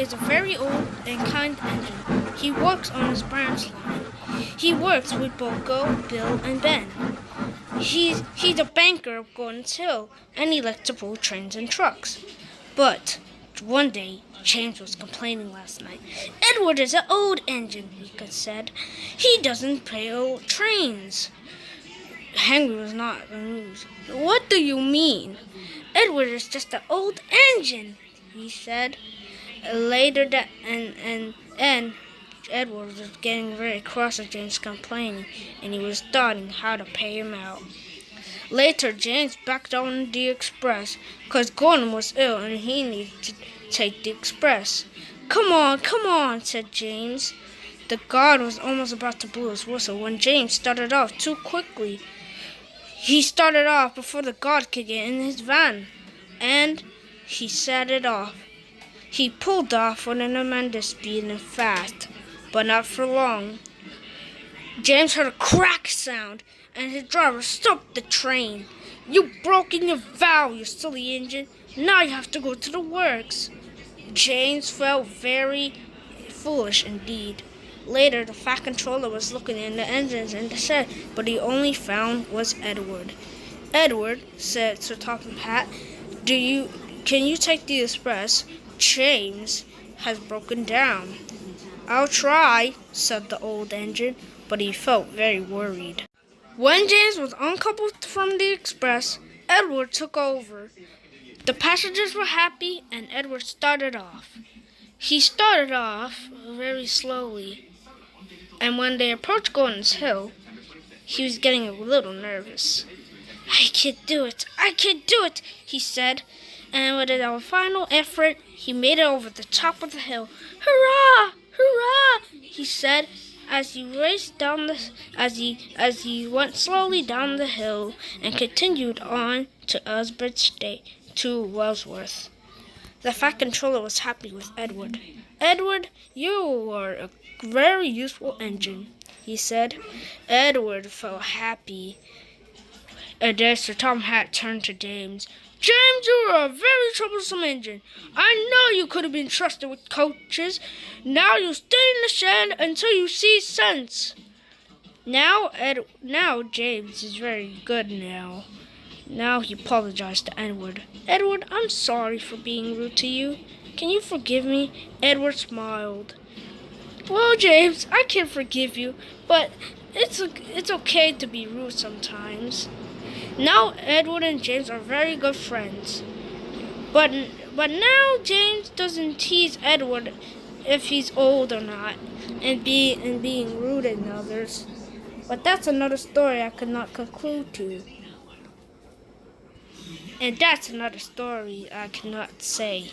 is a very old and kind engine. He works on his branch line. He works with Boko, Bill, and Ben. He's a banker of Gordon's Hill, and he likes to pull trains and trucks. But one day, James was complaining last night. Edward is an old engine, he said. He doesn't pull trains. Henry was not amused. What do you mean? Edward is just an old engine, he said. Later that and Edward was getting very cross at James complaining, and he was studying how to pay him out. Later, James backed on the express because Gordon was ill and he needed to take the express. Come on, said James. The guard was almost about to blow his whistle when James started off too quickly. He started off before the guard could get in his van, and he set it off. He pulled off with an tremendous speed and fast, but not for long. James heard a crack sound, and his driver stopped the train. You've broken your vow, you silly engine. Now you have to go to the works. James felt very foolish indeed. Later, the Fat Controller was looking in the engines in the shed, but he only found was Edward. Edward, said Sir Topham Hatt, can you take the express? James has broken down. I'll try, said the old engine, but he felt very worried. When James was uncoupled from the express, Edward took over. The passengers were happy, and Edward started off. He started off very slowly, and when they approached Gordon's Hill, he was getting a little nervous. I can do it, he said, and with a final effort, he made it over the top of the hill. Hurrah! Hurrah! He said, as he raced down as he went slowly down the hill and continued on to Elsbeth State to Wellsworth. The Fat Controller was happy with Edward. Edward, you are a very useful engine, he said. Edward felt happy. And then Sir Tom Hatt turned to James. James, you are a very troublesome engine. I know you could have been trusted with coaches. Now you stay in the shed until you see sense. Now James is very good now. Now he apologized to Edward. Edward, I'm sorry for being rude to you. Can you forgive me? Edward smiled. Well, James, I can forgive you, but it's okay to be rude sometimes. Now Edward and James are very good friends. But now James doesn't tease Edward if he's old or not, and being rude at others. But that's another story I could not conclude to. And that's another story I cannot say.